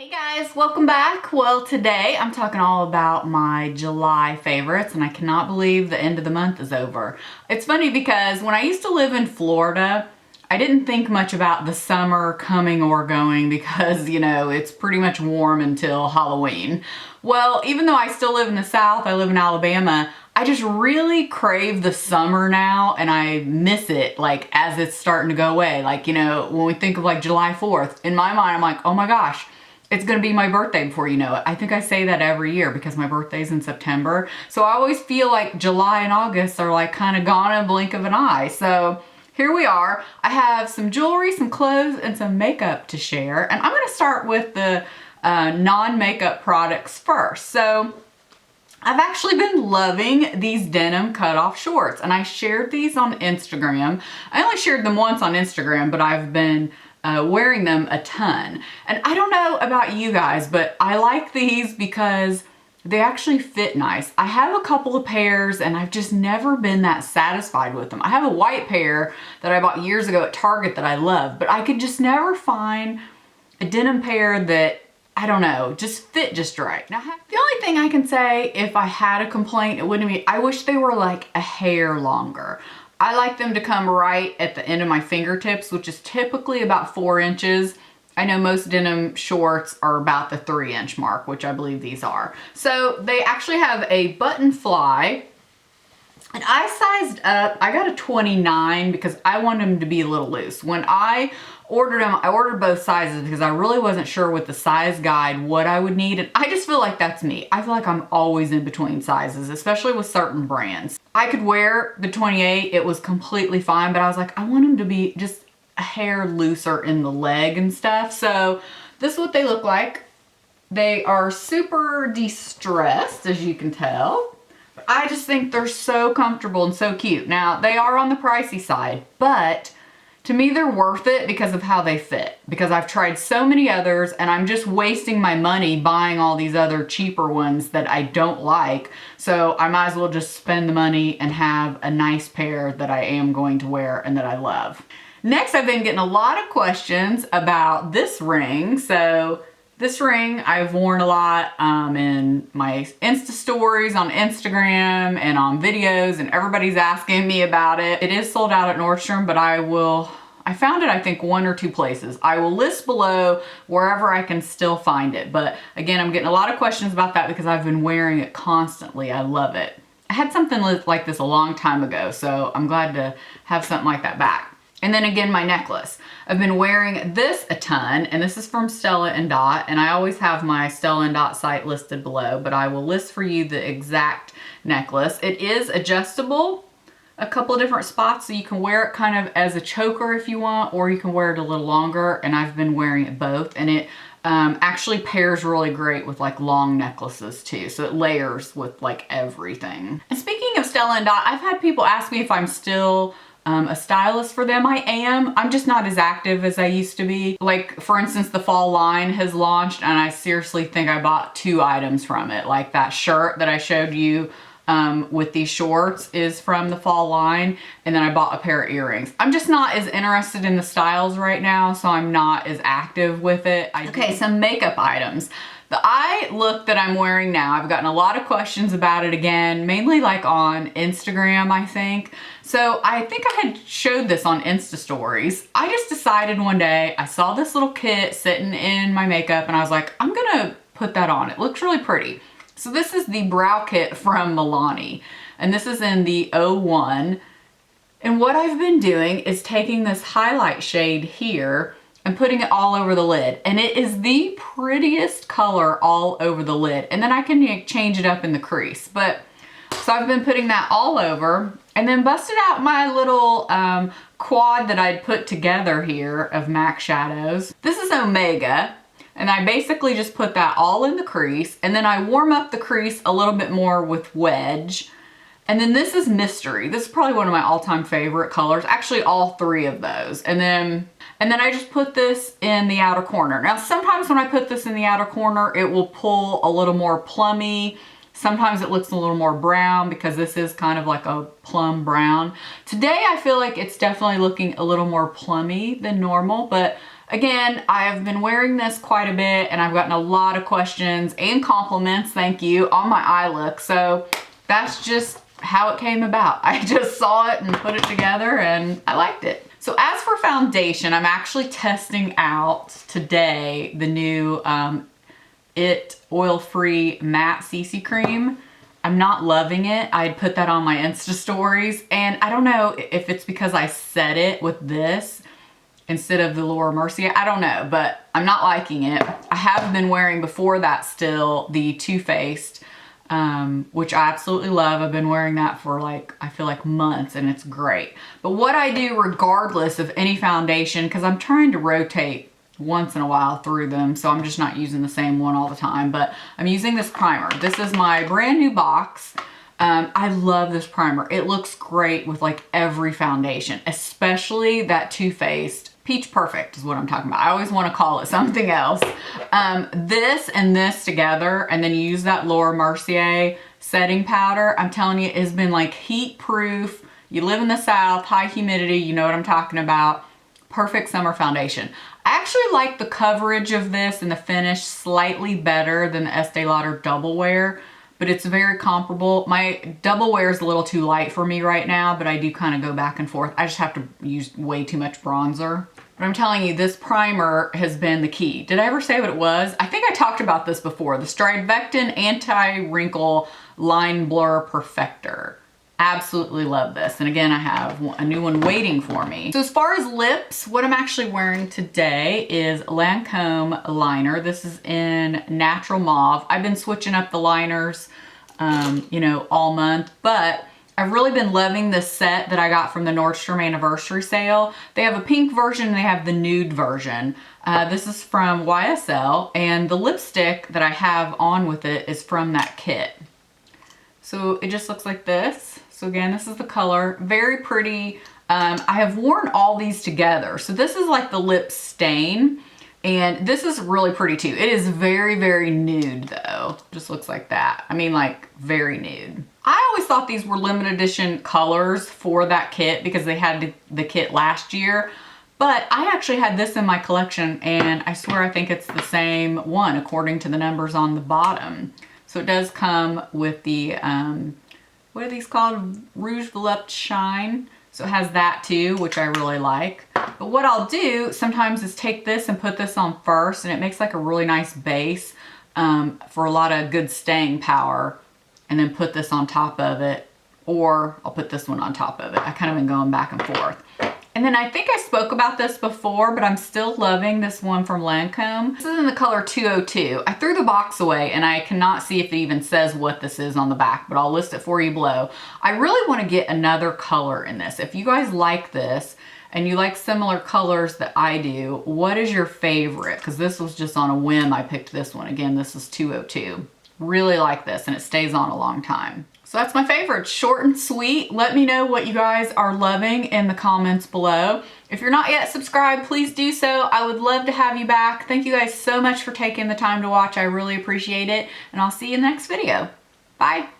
Hey guys, welcome back. Well, today I'm talking all about my July favorites, and I cannot believe the end of the month is over. It's funny because when I used to live in Florida, I didn't think much about the summer coming or going because, you know, it's pretty much warm until Halloween. Well, even though I still live in the South, I live in Alabama, I just really crave the summer now, and I miss it like as it's starting to go away. Like, you know, when we think of like July 4th, in my mind, I'm like, oh my gosh, it's gonna be my birthday before you know it. I think I say that every year because my birthday's in September. So I always feel like July and August are like kind of gone in a blink of an eye. So here we are. I have some jewelry, some clothes, and some makeup to share. And I'm gonna start with the non-makeup products first. So I've actually been loving these denim cutoff shorts, and I shared these on Instagram. I only shared them once on Instagram, but I've been wearing them a ton. And I don't know about you guys, but I like these because they actually fit nice. I have a couple of pairs and I've just never been that satisfied with them. I have a white pair that I bought years ago at Target that I love, but I could just never find a denim pair that, I don't know, just fit just right. Now, the only thing I can say if I had a complaint, it wouldn't be, I wish they were like a hair longer. I like them to come right at the end of my fingertips, which is typically about 4 inches. I know most denim shorts are about the 3-inch mark, which I believe these are. So they actually have a button fly, and I sized up. I got a 29 because I wanted them to be a little loose. When I ordered them, I ordered both sizes because I really wasn't sure with the size guide what I would need. And I just feel like that's me. I feel like I'm always in between sizes, especially with certain brands. I could wear the 28, it was completely fine, but I was like, I want them to be just a hair looser in the leg and stuff. So this is what they look like. They are super distressed, as you can tell. I just think they're so comfortable and so cute. Now, they are on the pricey side, but to me, they're worth it because of how they fit. Because I've tried so many others and I'm just wasting my money buying all these other cheaper ones that I don't like. So I might as well just spend the money and have a nice pair that I am going to wear and that I love. Next, I've been getting a lot of questions about this ring. So this ring I've worn a lot in my Insta stories on Instagram and on videos, and everybody's asking me about it. It is sold out at Nordstrom, but I found it I think 1 or 2 places. I will list below wherever I can still find it. But again, I'm getting a lot of questions about that because I've been wearing it constantly. I love it. I had something like this a long time ago, so I'm glad to have something like that back. And then again, my necklace. I've been wearing this a ton, and this is from Stella & Dot, and I always have my Stella & Dot site listed below, but I will list for you the exact necklace. It is adjustable, a couple of different spots, so you can wear it kind of as a choker if you want, or you can wear it a little longer, and I've been wearing it both, and it actually pairs really great with like long necklaces too, so it layers with like everything. And speaking of Stella & Dot, I've had people ask me if I'm still a stylist for them. I am. I'm just not as active as I used to be. Like, for instance, the fall line has launched, and I seriously think I bought 2 items from it. Like that shirt that I showed you with these shorts is from the fall line, and then I bought a pair of earrings. I'm just not as interested in the styles right now, so I'm not as active with it. Okay, some makeup items. The eye look that I'm wearing now, I've gotten a lot of questions about it again, mainly like on Instagram, I think. So I think I had showed this on Insta stories. I just decided one day, I saw this little kit sitting in my makeup, and I was like, I'm gonna put that on. It looks really pretty. So this is the brow kit from Milani, and this is in the 01. And what I've been doing is taking this highlight shade here and putting it all over the lid, and it is the prettiest color all over the lid. And then I can change it up in the crease. But so I've been putting that all over, and then busted out my little quad that I'd put together here of MAC shadows. This is Omega, and I basically just put that all in the crease, and then I warm up the crease a little bit more with Wedge. And then this is Mystery. This is probably one of my all-time favorite colors. Actually, all 3 of those. And then I just put this in the outer corner. Now, sometimes when I put this in the outer corner, it will pull a little more plummy. Sometimes it looks a little more brown because this is kind of like a plum brown. Today, I feel like it's definitely looking a little more plummy than normal, but again, I have been wearing this quite a bit and I've gotten a lot of questions and compliments, thank you, on my eye look. So that's just how it came about. I just saw it and put it together and I liked it. So as for foundation, I'm actually testing out today the new It Oil-Free Matte CC Cream. I'm not loving it. I put that on my Insta stories and I don't know if it's because I set it with this instead of the Laura Mercier. I don't know, but I'm not liking it. I have been wearing before that still the Too Faced, which I absolutely love. I've been wearing that for like, I feel like months and it's great. But what I do regardless of any foundation, because I'm trying to rotate once in a while through them, so I'm just not using the same one all the time, but I'm using this primer. This is my brand new box. I love this primer. It looks great with like every foundation, especially that Too Faced Peach Perfect is what I'm talking about. I always want to call it something else. This and this together, and then you use that Laura Mercier setting powder. I'm telling you, it's been like heat proof. You live in the South, high humidity, you know what I'm talking about. Perfect summer foundation. I actually like the coverage of this and the finish slightly better than the Estee Lauder Double Wear, but it's very comparable. My Double Wear is a little too light for me right now, but I do kind of go back and forth. I just have to use way too much bronzer. But I'm telling you, this primer has been the key. Did I ever say what it was? I think I talked about this before. The Strivectin Anti-Wrinkle Line Blur Perfector. Absolutely love this. And again, I have a new one waiting for me. So as far as lips, what I'm actually wearing today is Lancome liner. This is in Natural Mauve. I've been switching up the liners, you know, all month, but I've really been loving this set that I got from the Nordstrom anniversary sale. They have a pink version and they have the nude version. This is from YSL, and the lipstick that I have on with it is from that kit. So it just looks like this. So again, this is the color, very pretty. I have worn all these together. So this is like the lip stain, and this is really pretty too. It is very, very nude though. Just looks like that. I mean, like very nude. I always thought these were limited edition colors for that kit because they had the kit last year. But I actually had this in my collection, and I swear I think it's the same one according to the numbers on the bottom. So it does come with the, what are these called? Rouge Volupte Shine. So it has that too, which I really like. But what I'll do sometimes is take this and put this on first, and it makes like a really nice base for a lot of good staying power, and then put this on top of it, or I'll put this one on top of it. I kind of been going back and forth. And then I think I spoke about this before, but I'm still loving this one from Lancome. This is in the color 202. I threw the box away and I cannot see if it even says what this is on the back, but I'll list it for you below. I really want to get another color in this. If you guys like this and you like similar colors that I do, what is your favorite? Because this was just on a whim. I picked this one. Again, this is 202. Really like this, and it stays on a long time. So that's my favorite, short and sweet. Let me know what you guys are loving in the comments below. If you're not yet subscribed, please do so. I would love to have you back. Thank you guys so much for taking the time to watch. I really appreciate it, and I'll see you in the next video. Bye.